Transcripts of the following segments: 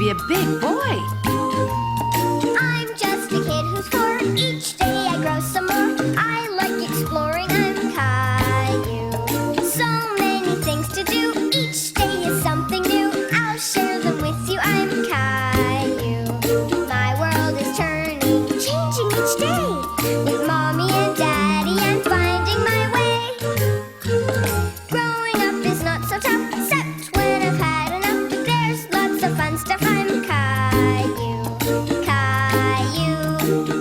be a big boy. I'm just a kid who's 4. Each day I grow some more. I like exploring. I'm Caillou. So many things to do. Each day is something new. I'll share them with you. I'm Caillou. My world is turning, changing each day. With mommy and daddy, I'm finding my way. Growing up is not so tough, except when I've had enough. There's lots of fun stuff. I'm Caillou. Caillou,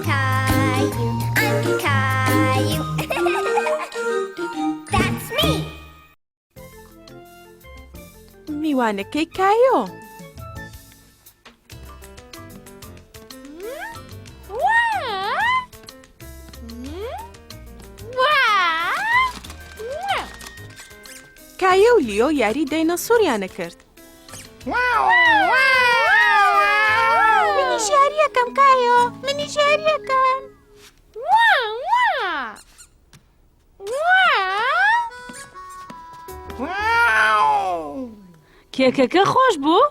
Caillou, I'm Caillou. That's me. میوانەکەی کایۆ. کایە و لیۆ یاری دایناسۆریانە کرد. منیش یاریەکەم کایۆ، منیش یاریەکەم. کێکەکە خۆش بوو؟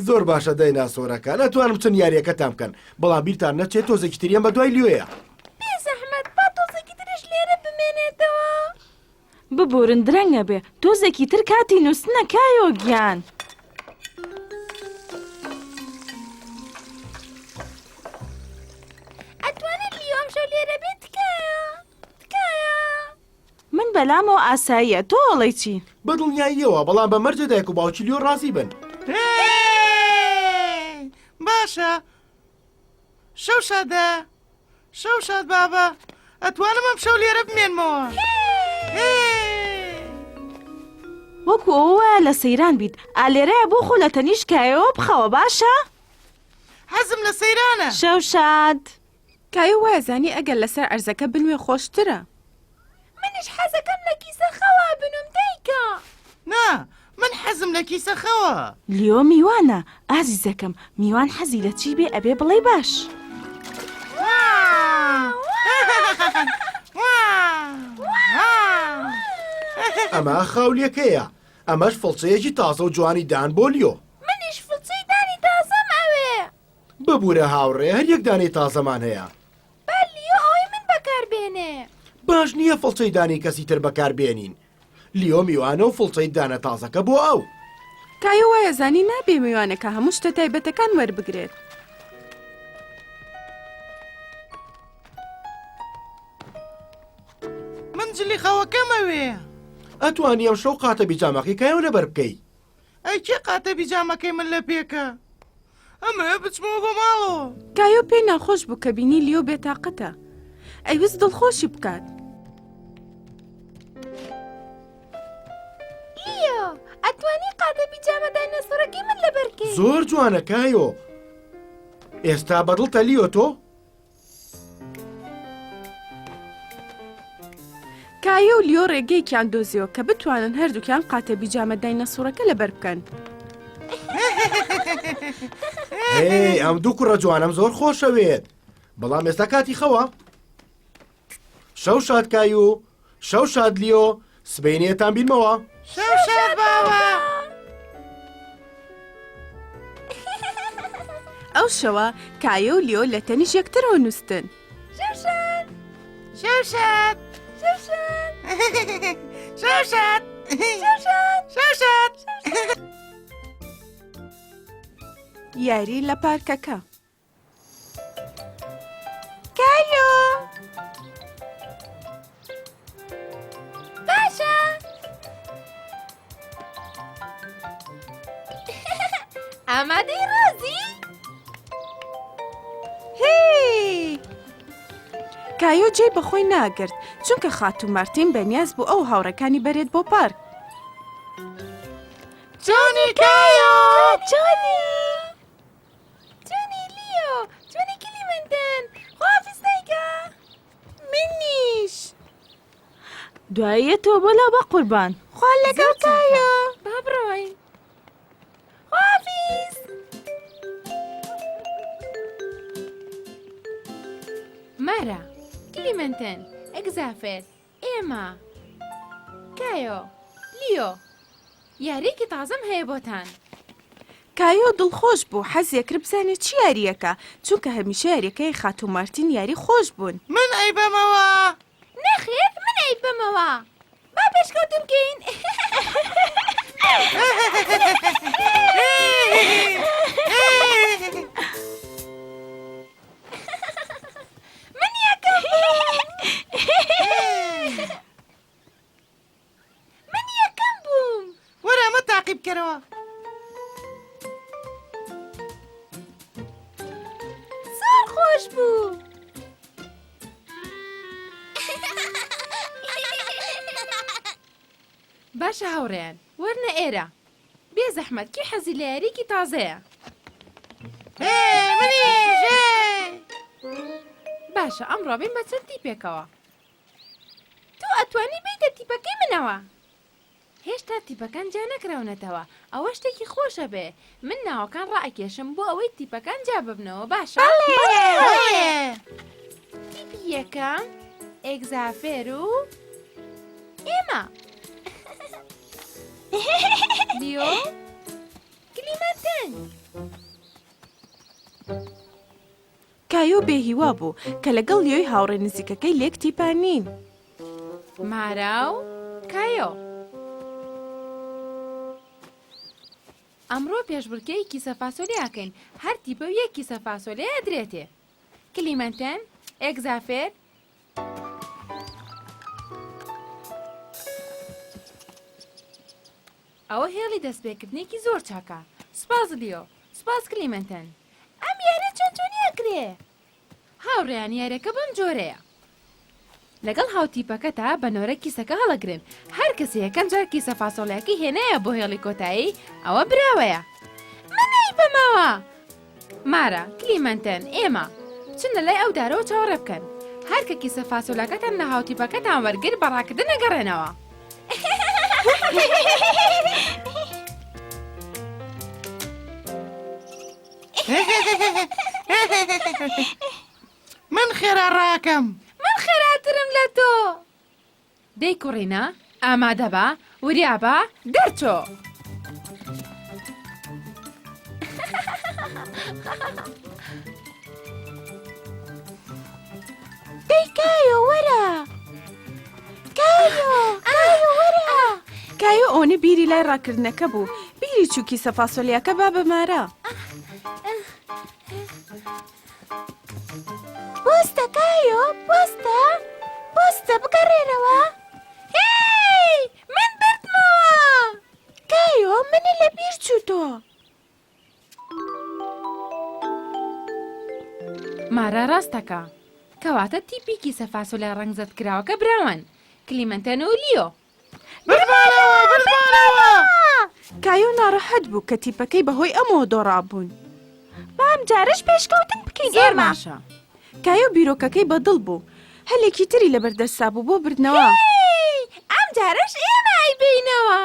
زۆر باشە دایناسۆرەکە، نەتوانم چەند یاریەکەتان بکەن، بەڵام بیرتان نەچێت تۆزێکی تریان بە دوای لیۆیە. بێزەحمەت با تۆزێکی ترش لێرە بمێنێتەوە. ببورن درەنگە بێ، تۆزێکی تر کاتی نووسنە کایۆ گیان. ئەتوانێت لیۆ ئەمشەو لێرە بێت تکایە؟ تکایە؟ من بەلامەوە ئاساییە، تۆ ئەڵەی چی؟ بەدڵنیاییەوە، بەڵام بە مەرجە دایک و باوکی لیۆ ڕازی بن. باشە شەو شاد بابە ئەتوانم ئەم شەو لێرە بمێنمەوە. وەکو ئەوە لە سەیران بیت، ئالێرەیە بۆ خۆ لە تەنیش کایەوە بخەوە باشە؟ حەزم لە سەیرانە. شەو شاد. کایۆ وایە زانی ئەگەر لەسەر ئەرزەکە بنوێ خۆشترە. منیش حەزەکەم لە کیسە خەوە بنوم دایکە. نا من حەزم لە کیسە خەوە. لیۆ میوانە، ئازیزەکەم، میوان حەزی لە چی بێ ئەبێ بڵێ باش. ئەمە خاولیەکەیە، ئەمەش فڵچەیەکی تازە و جوانی دان بۆ لیۆ. منیش فڵچەی دانی تازەم ئەوێ. ببوورە هاوڕێ، هەر یەک دانەی تازەمان هەیە. با لیۆ ئەوەی من بەکاربێنێ. باش نییە فڵچەی دانی کەسی تر بەکاربێنین. لیۆ میوانە و فڵچەی دانە تازەکە بۆ ئەو. کایۆ وایە زانی نابێ میوانەکە هەموو شتە تایبەتەکان وەربگرێت. من جلی خەوەکەم ئەوێ. ئەتوانی ئەم شەو قاتە بیجامەکەی کایۆ لەبەر بکەی. ئەی کێ قاتە بیجامەکەی من لە پێکە؟ ئەمە بچمەوە بۆ ماڵەوە. کایۆ پێی ناخۆش بوو کە بینی لیۆ بێتاقەتە. ئەیویست دڵخۆشی بکات. لیۆ، ئەتوانی قاتە بیجامە دایناسۆرەکەی من لەبەرکەی؟ زۆر جوانە کایۆ. ئێستا بەدڵتە لیۆ تۆ؟ کایۆ و لیۆ ڕێگەیەکیان دۆزیەوە کە بتوانن هەردووکیان قاتە بیجامە دایناسۆرەکە لەبەر بکەن. هی ئەم دوو کوڕە جوانم زۆر خۆشەوێت، بەڵام ئێستا کاتی خەوە. شەو شاد کایۆ، شەو شاد لیۆ، سبەینێتان بینمەوە. شەو شاد بابە. ئەو شەوە کایۆ و لیۆ لە تەنیش یەکترەوە نووسن. شەو شاد. شەو شاد. یاری لە پارکەکە. کایۆ. باشە. ئامادەی ڕازی؟ هی! کایۆ جێی بەخۆی ناگرت چونکە خاتوو مارتین بەنیاز بوو ئەو هاوڕەکانی بەرێت بۆ پارک. جۆنی کایۆ! جۆنی! جۆنی لیۆ! جۆنی کلیمەندەن! خۆحافیز دایکە! منیش! دواییەتەوە بۆلا بە قوربان. خوا لەگەڵ کایۆ! با بڕۆین. خۆحافیز! مارا، کلیمەنتن، ئەگزافێت، ئێمە، کایۆ، لیۆ، یاریێکی تازەم هەیە بۆتان. کایۆ دڵخۆش بوو حەزیە کرد بزانێت چی یاریەکە چونکە هەمیشە یاریەکەی خات و مارتین یاری خۆش بوون. من ئەیبەمەوە. نەخێر من ئەیبەمەوە. با پێشکەوتم بکەین. من یەکەم بووم. من یەکەم بووم. وەرە ئەمە تاقیب کەرەوە. زۆر خۆش بوو. باشە هاوڕێیان وەرنە ئێرە. بێ زەحمەت کی حەزی لە یاریکی تازەیە. منیش. باشە ئەمڕۆ بین بە چەند تیپێکەوە. تو ئەتوانی بیتە تیپەکەی منەوە. هێشتا تیپەکان جا نەکراونەتەوە. ئەوە شتێکی خۆشە بێ. من ناوەکان ڕائکێشم بۆ ئەوەی تیپەکان جا ببنەوە باشە؟ تیپی یەکەم ئێگزافێر و ئێمە. لیۆ کلیمەنتن. کایۆ بێهیوا بوو کە لەگەڵ لیۆی هاوڕێ نزیکەکەی لێک تیپان نین. مارا و کایۆ. ئەمڕۆ پێشبڕکێی کیسە فاسۆلیاکەین. هەر تیپە و یەک کیسە فاسۆلەیە درێتێ. کلیمەنتن ئێگزافێر ئەوە هێڵی دەستپێکردنێکی زۆر چاکە. سپاس لیۆ. سپاس کلیمەنتن. ئەم یارە چۆن چۆنیەکرێ؟ هاوڕێیان یارەکە بەم جۆرەیە. لەگەڵ هاوتیپەکەتا بەنۆرە کیسەکە هەڵەگرن. هەر کەسی یەکەم جار کیسە فاسۆڵەکەی هێنایە بۆ هێڵی کۆتایی ئەوە براوەیە. منەی بەمەوە. مارە کلیمەنتن ئێمە چن لەلای ئەو دارەوە چاوەڕێ بکەن. هەر کە کیسە فاسۆلەکەتان لە هاوتیپەکەتان وەرگر بەڕاکردن نەگەڕێنەوە. من خێرا ڕاکەم. من خێراترم لە تۆ. دەی کوڕینە ئامادە بە وریا بە دەرچۆ. دەی کایۆ وەرە. کایۆ وەرە. کایۆ ئەوە بیری لای ڕاکردنەکە بوو. بیری چوو کیسە فاسۆلیاکە با بەمارە. بۆستە کایۆ بۆستە بگەڕێنەوە. هی من بردمەوە. کایۆ منە لە بیر چوو تۆ. مارە ڕاستەکە. کەواتە تیپی کیسە فاسۆلە ڕەنگزەت کراوەکە براون. کلیمەنتن و لیۆ. بردمانەوە. کایۆ ناڕەحەت بوو کە تیپەکەی بەهۆی ئەمەوە دۆڕابوون. بام جارش پێشکەوتن بکەین زۆر ئێمە. باشە. کایۆ بیرۆکەکەی بەدڵ بوو. هەلێکی تری لەبەردەستا بوو بۆ بردنەوە. ئەم جارش ئێمە ئایبینەوە.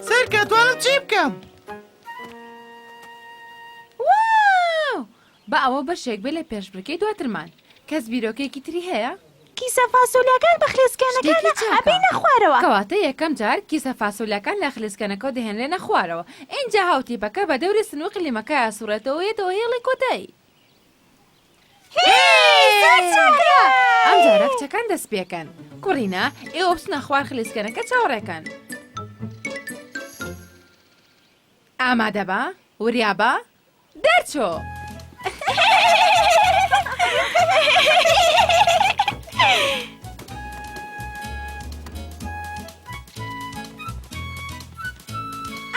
سەرکە توانم چی بکەم؟ واو بە ئەوە بەشێک بێ لە پێشبڕکەی دواترمان. کەس بیرۆکێکی تری هەیە؟ کیسە فاسۆلیاکان بە خلێسکانەکان شتێکی چاکە. ئەبینە خوارەوە. کەواتە یەکەم جار کیسە فاسۆلیاکان لە خلیسکەنەکەەوە دەهێنرێنە خوارەوە. ئینجا هاوتیپەکە بە دەوری سنووقی لیمەکە ئاسوورەتەوە یێتەوە هێڵی کۆتایی. ئەم جارە کچەکان دەست پێکەن. کوڕینە ئێوە بچنە خوار خلیسکەنەکە چاوەڕێکەن. ئامادە بە وریا بە دەرچۆ.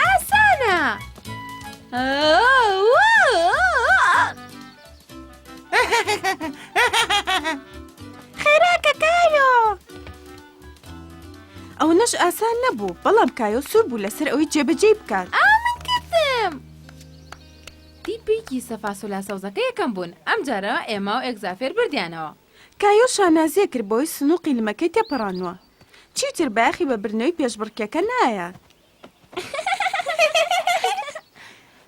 ئاسانە. خێراکە کایۆ. ئەو نەش ئاسان نەبوو بەڵام کایۆ سوور بوو لەسەر ئەوەی جێبەجێ بکات. من کردم. تیپێکی سەفاسۆلا سەوزەکە یەکەم بوون. ئەم جارە ئێمە و ئێگزافێر بردیانەوە. کایۆ شانازیە کرد بۆی سنووقی لمەکەی تێپەڕانوە. چیتر بەیاخی بە برنەوەی پێشبڕکێکە نایە.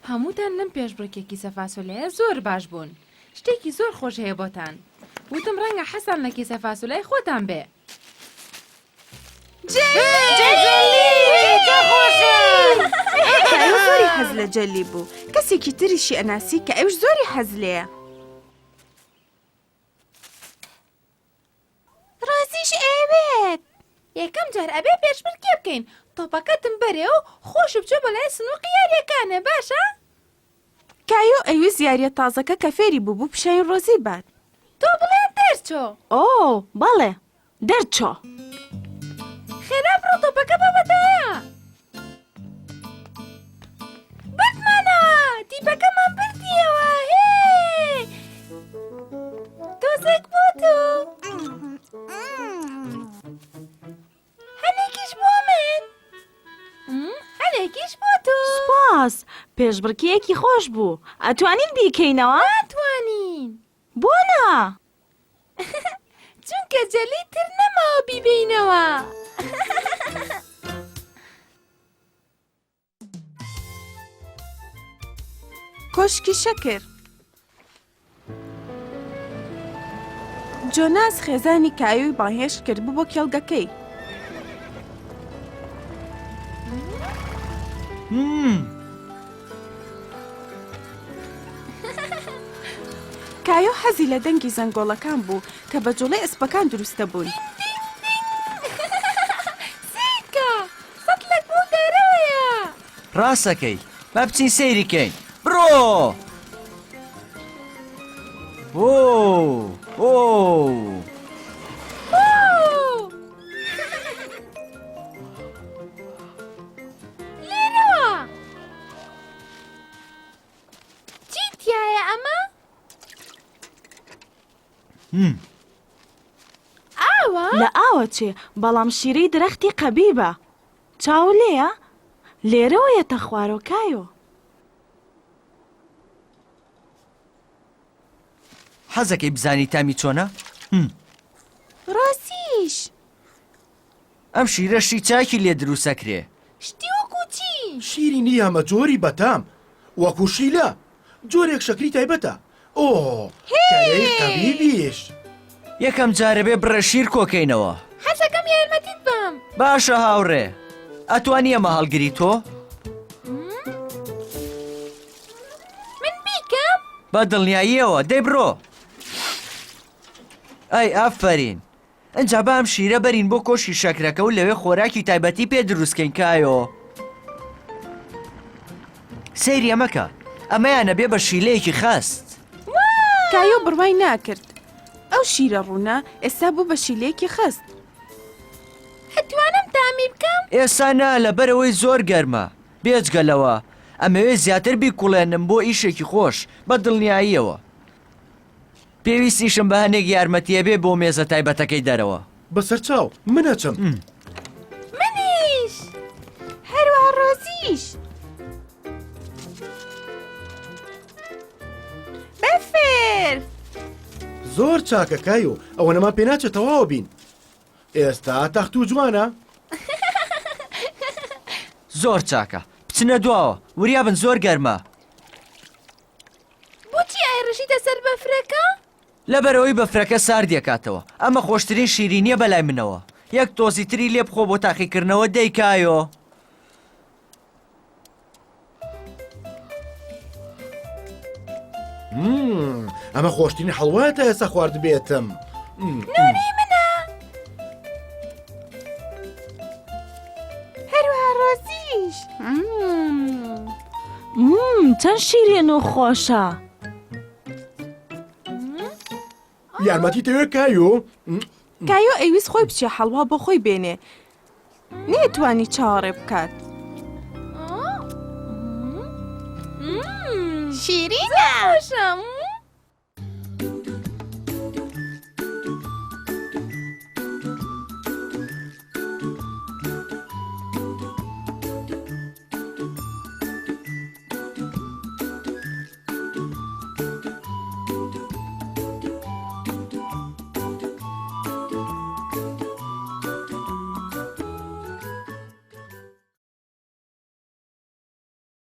هەمووتان لەم پێشبڕکێکی سەفاسۆلەیە زۆر باش بوون. شتێکی زۆر خۆش هەیە بۆتان. وتم ڕەنگە حەسان لە کیسە فاسولای خۆتان بێ. کایۆ زۆری حەز لە جەلی بوو. کەسێکی تریشی ئەناسی کە ئەوش زۆری حەز لێیە. ڕازیش ئەوێت. یەکەم جار ئەبێ پێشبڕکێ بکەین. تۆپەکەتم بەرێ و خۆش بچۆ بەلای سنووقی یاریەکانە باشە؟ کایۆ ئەویست یاریە تازەکە کە فێری بوو بوو پیشەی ڕۆزی بات. تۆ بڵێ دەرچۆ. ئۆ بەڵێ دەرچۆ. خێرا بڕۆ تۆپەکە بەبەدایە. بردمانەوە! تیپەکەمان بردیەوە. هێ! تۆزێک بۆ تۆ. هەنێکیش بۆ من. هەنێکیش بۆ تۆ. سپاس پێشبڕکێکی خۆش بوو. ئەتوانین بیکەینەوە؟ ناتوانین. بۆنە؟ چونکە جەلی تر نەماوە بیبینەوە. کۆشکی شەکر. جۆناس خێزانی کایۆی باهێشت کرد بوو بۆ کێڵگەکەی. کایۆ حەزی لە دەنگی زەنگۆڵەکان بوو کە بە جوڵەی ئەسپەکان دروستە بوون. سیکە! سەتلێک بۆ دەرەوەیە. ڕاستەکەی با بچین سەیریکەین بڕۆ! لێرەوە! چی تایە ئەمە؟ ئاوە؟ لە ئاوە چێ بەڵام شیرەی درەختی قەبیبە. چاو لێیە؟ لێرەوەیەتە خوارۆکایۆ. حەزەکەی بزانی تامی چۆنە؟ ڕاستیش! ئەم شیرە شی چاکی لێ دروستەکرێ. شتی وەکو چی؟ شیرینی ئەمە جۆری بەتام وەکو شیلە جۆرێک شەکری تایبەتە. ئۆ کەرەی قەبیبیش. یەکەم جارە بێ بڕە شیر کۆکەینەوە. حەزەکەم یارمەتیت بم. باشە هاوڕێ ئەتوانی ئەمە هەڵگری تۆ؟ من بیکەم؟ بە دڵنیاییەوە دەی بڕۆ. ئەی ئافەرین ئەنجا بام شیرە بەرین بۆ کۆشی شەکرەکە و لەوێ خۆراکی تایبەتی پێ دروستکەین کایۆ. سەیری ئەمەکە ئەمەیانە بێ بە شیلەیەکی خاست. کایۆ بڕوای ناکرد. ئەو شیرە ڕوونا ئێستا بوو بە شیلەیەکی خست. ئەتوانم تامی بکەم؟ ئێستا نا لەبەرەوەی زۆر گەرمە. بێجگەلەوە ئەمەوێ زیاتر بیکوڵێنم بۆ ئیشێکی خۆش بە دڵنیاییەوە. پێویستیشم بە هەنێک یارمەتیە بێ بۆ مێزە تایبەتەکەی دەرەوە. بەسەر چاو منەچم. منیش! هەروەها ڕۆزیش! بەفێر! زۆر چاکە کایۆ ئەوە نەما پێ ناچێتەوەوە بین. ئێستا تەخت و جوانە؟ زۆر چاکە بچنە دواوە وریابن زۆر گەرمە. بۆچی ئایڕژیتە سەر بەفرەکە؟ لەبەرەوەی بەفرەکە ساردیەکاتەوە. ئەمە خۆشترین شیرینیە بەلای منەوە. یەک تۆزی تری لێ بخۆ بۆ تاقیکردنەوە دەیکایۆ. ئەمە خۆشترین هەڵوایە تا ئێستا خوارد بێتم. نانی منە! هەروەها ڕۆزیش! چەند شیرین و خۆشە. یارمەتی دەوێت کایۆ؟ کایۆ ئەویست خۆی بچێ هەڵوا بۆ خۆی بێنێ. نێتوانی چاوەڕێ بکات. شیرینە! خۆشە!